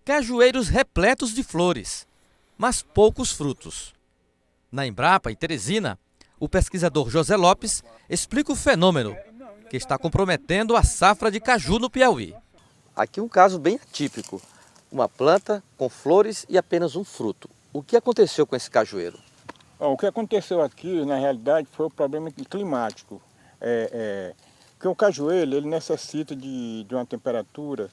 Cajueiros repletos de flores, mas poucos frutos. Na Embrapa, em Teresina, o pesquisador José Lopes explica o fenômeno que está comprometendo a safra de caju no Piauí. Aqui um caso bem atípico, uma planta com flores e apenas um fruto. O que aconteceu com esse cajueiro? O que aconteceu aqui, na realidade, foi o problema climático. Porque o cajueiro ele necessita de uma temperatura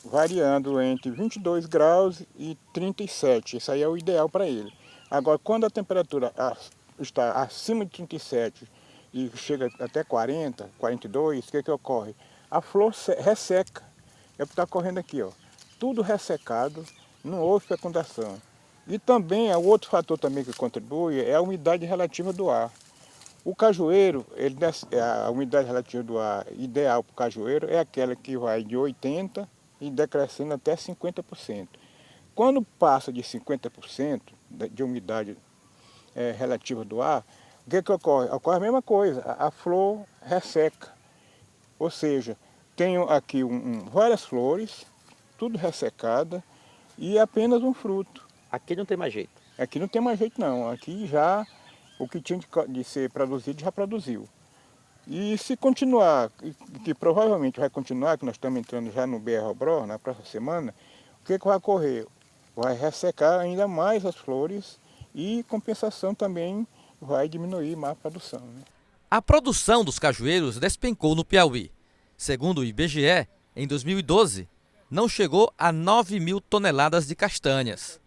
variando entre 22 graus e 37. Isso aí é o ideal para ele. Agora, quando a temperatura está acima de 37 e chega até 40, 42, o que ocorre? A flor resseca. É o que está ocorrendo aqui, ó. Tudo ressecado, não houve fecundação. E também, o outro fator também que contribui é a umidade relativa do ar. O cajueiro, a umidade relativa do ar ideal para o cajueiro é aquela que vai de 80% e decrescendo até 50%. Quando passa de 50% de umidade relativa do ar, o que ocorre? Ocorre a mesma coisa, a flor resseca. Ou seja, tenho aqui várias flores, tudo ressecada e apenas um fruto. Aqui não tem mais jeito. Aqui não tem mais jeito não, aqui já o que tinha de ser produzido já produziu. E se continuar, que provavelmente vai continuar, que nós estamos entrando já no BR-Obró, na próxima semana, o que vai ocorrer? Vai ressecar ainda mais as flores e compensação também vai diminuir mais a produção, né? A produção dos cajueiros despencou no Piauí. Segundo o IBGE, em 2012, não chegou a 9.000 toneladas de castanhas.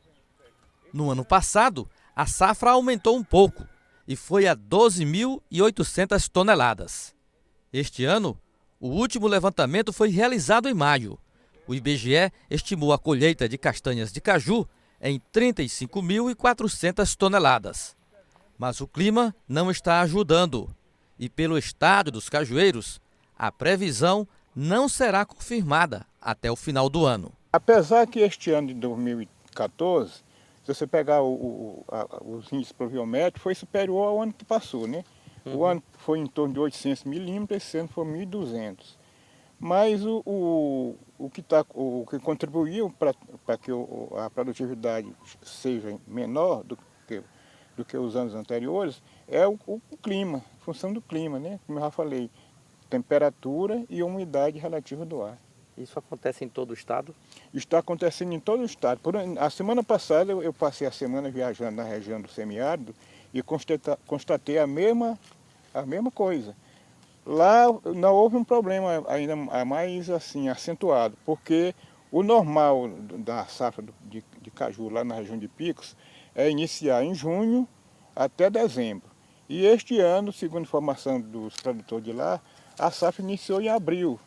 No ano passado, a safra aumentou um pouco e foi a 12.800 toneladas. Este ano, o último levantamento foi realizado em maio. O IBGE estimou a colheita de castanhas de caju em 35.400 toneladas. Mas o clima não está ajudando e, pelo estado dos cajueiros, a previsão não será confirmada até o final do ano. Apesar que este ano de 2014, se você pegar os índices pluviométricos, foi superior ao ano que passou, né? O ano foi em torno de 800 milímetros, esse ano foi 1.200. Mas o que contribuiu para que a produtividade seja menor do que os anos anteriores é o clima, a função do clima, né? Como eu já falei, temperatura e umidade relativa do ar. Isso acontece em todo o estado? Está acontecendo em todo o estado. A semana passada eu passei a semana viajando na região do semiárido e constatei a mesma coisa. Lá não houve um problema ainda mais assim acentuado, porque o normal da safra de caju lá na região de Picos é iniciar em junho até dezembro. E este ano, segundo informação dos produtores de lá, a safra iniciou em abril.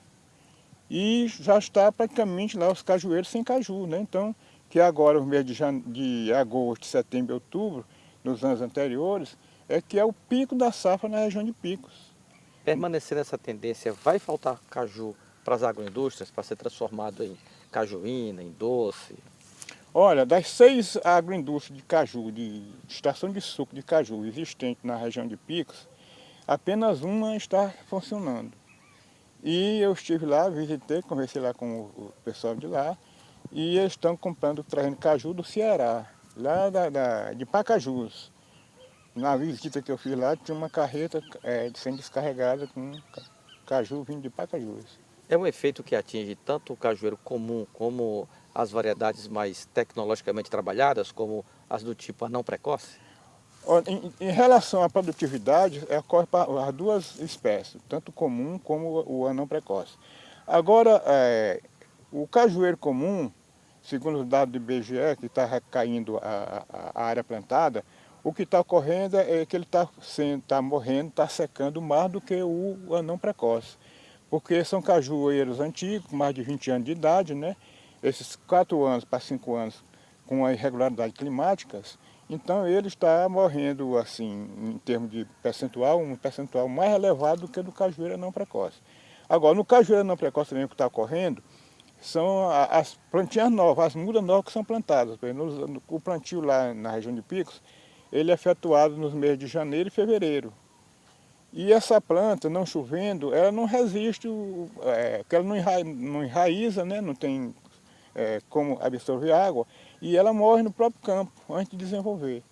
E já está praticamente lá os cajueiros sem caju, né? Então, que agora, os meses de agosto, setembro e outubro, nos anos anteriores, é que é o pico da safra na região de Picos. Permanecer nessa tendência, vai faltar caju para as agroindústrias, para ser transformado em cajuína, em doce? Olha, das 6 agroindústrias de caju, de estação de suco de caju existentes na região de Picos, apenas uma está funcionando. E eu estive lá, visitei, conversei lá com o pessoal de lá, e eles estão trazendo caju do Ceará, lá de Pacajus. Na visita que eu fiz lá, tinha uma carreta sendo descarregada com caju vindo de Pacajus. É um efeito que atinge tanto o cajueiro comum como as variedades mais tecnologicamente trabalhadas, como as do tipo anão precoce? Em relação à produtividade, ocorre para as duas espécies, tanto o comum como o anão precoce. Agora, o cajueiro comum, segundo os dados do IBGE, que está recaindo a área plantada, o que está ocorrendo é que ele está morrendo, está secando mais do que o anão precoce. Porque são cajueiros antigos, com mais de 20 anos de idade, né? Esses 4 anos para 5 anos com a irregularidade climáticas, então ele está morrendo, assim, em termos de percentual, um percentual mais elevado do que do cajueiro não precoce. Agora, no cajueiro não precoce também o que está ocorrendo são as plantinhas novas, as mudas novas que são plantadas. Por exemplo, o plantio lá na região de Picos, ele é efetuado nos meses de janeiro e fevereiro. E essa planta, não chovendo, ela não resiste, porque ela não enraiza, né? Não tem como absorver água, e ela morre no próprio campo, antes de desenvolver.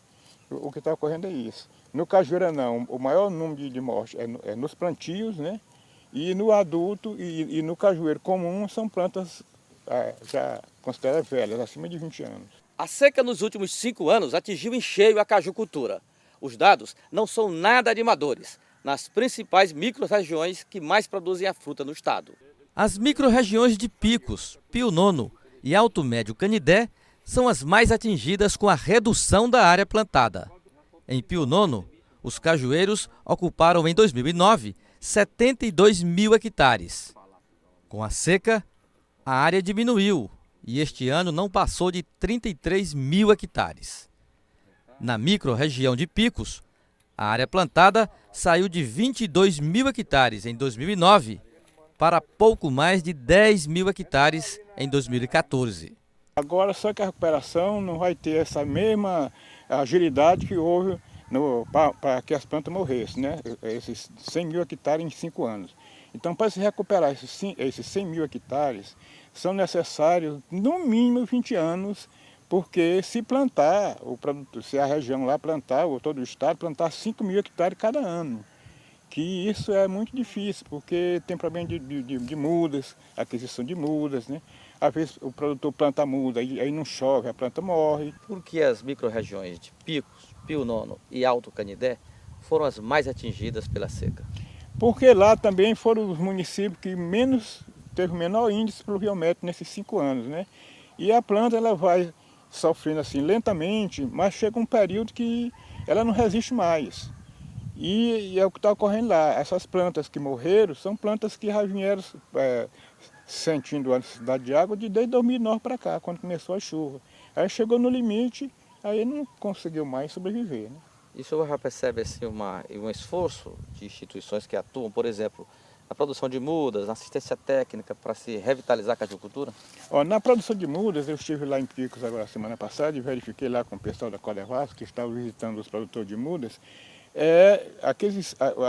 O que está ocorrendo é isso. No cajueiro não, o maior número de mortes é nos plantios, né? E no adulto e no cajueiro comum são plantas já consideradas velhas, acima de 20 anos. A seca nos últimos 5 anos atingiu em cheio a cajucultura. Os dados não são nada animadores nas principais micro-regiões que mais produzem a fruta no estado. As micro-regiões de Picos, Pio Nono e Alto Médio Canidé são as mais atingidas com a redução da área plantada. Em Pio Nono, os cajueiros ocuparam em 2009 72 mil hectares. Com a seca, a área diminuiu e este ano não passou de 33 mil hectares. Na micro-região de Picos, a área plantada saiu de 22 mil hectares em 2009 para pouco mais de 10 mil hectares em 2014. Agora só que a recuperação não vai ter essa mesma agilidade que houve para que as plantas morressem, né? Esses 100 mil hectares em 5 anos. Então, para se recuperar esses 100 mil hectares, são necessários no mínimo 20 anos, porque se plantar, se a região lá plantar, ou todo o estado, plantar 5 mil hectares cada ano. Que isso é muito difícil, porque tem problema de mudas, aquisição de mudas, né? Às vezes o produtor planta muda, aí não chove, a planta morre. Por que as micro-regiões de Picos, Pio Nono e Alto Canidé foram as mais atingidas pela seca? Porque lá também foram os municípios que teve o menor índice pluviométrico nesses 5 anos, né? E a planta ela vai sofrendo assim lentamente, mas chega um período que ela não resiste mais. E é o que está ocorrendo lá. Essas plantas que morreram são plantas que já vieram sentindo a necessidade de água desde 2009 para cá, quando começou a chuva. Aí chegou no limite, aí não conseguiu mais sobreviver, né? E o senhor já percebe assim, um esforço de instituições que atuam, por exemplo, na produção de mudas, na assistência técnica para se revitalizar a cajucultura? Na produção de mudas, eu estive lá em Picos agora semana passada e verifiquei lá com o pessoal da Codevasco, que estava visitando os produtores de mudas,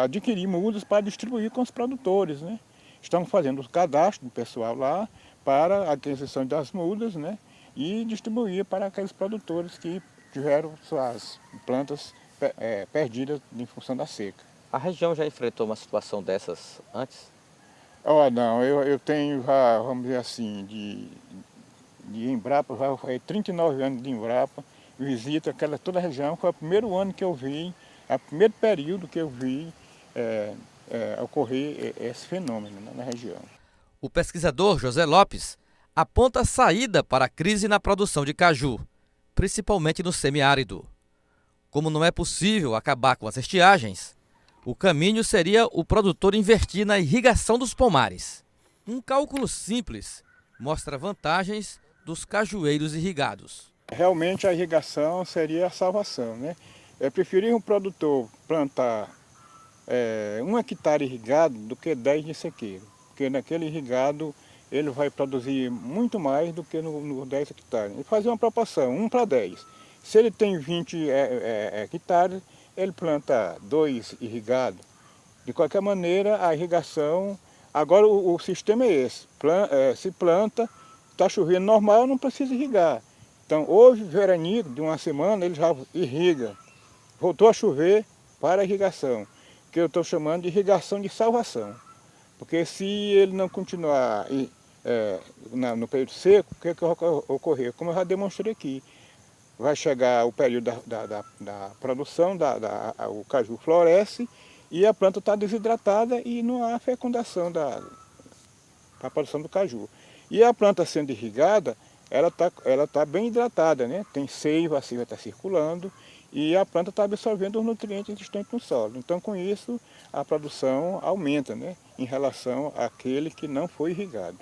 adquirir mudas para distribuir com os produtores, né? Estão fazendo o cadastro do pessoal lá para a aquisição das mudas, né? E distribuir para aqueles produtores que tiveram suas plantas perdidas em função da seca. A região já enfrentou uma situação dessas antes? Não, eu tenho já, vamos dizer assim, de Embrapa, já foi 39 anos de Embrapa, visito toda a região, foi o primeiro ano que eu vi, o primeiro período que eu vi ocorrer esse fenômeno, né, na região. O pesquisador José Lopes aponta a saída para a crise na produção de caju, principalmente no semiárido. Como não é possível acabar com as estiagens, o caminho seria o produtor investir na irrigação dos pomares. Um cálculo simples mostra vantagens dos cajueiros irrigados. Realmente a irrigação seria a salvação, né? É preferir um produtor plantar 1 hectare irrigado do que 10 de sequeiro, porque naquele irrigado ele vai produzir muito mais do que no 10 hectares. E fazer uma proporção, 1 para 10. Se ele tem 20 hectares, ele planta 2 irrigados. De qualquer maneira, a irrigação... Agora o sistema é esse, se planta, está chovendo normal, não precisa irrigar. Então, hoje, veranico, de uma semana, ele já irriga. Voltou a chover para a irrigação, que eu estou chamando de irrigação de salvação. Porque se ele não continuar no período seco, o que vai ocorrer? Como eu já demonstrei aqui, vai chegar o período da produção, o caju floresce e a planta está desidratada e não há fecundação para a produção do caju. E a planta sendo irrigada, ela tá bem hidratada, né? Tem seiva, a seiva está circulando e a planta está absorvendo os nutrientes existentes no solo. Então, com isso, a produção aumenta, né? Em relação àquele que não foi irrigado.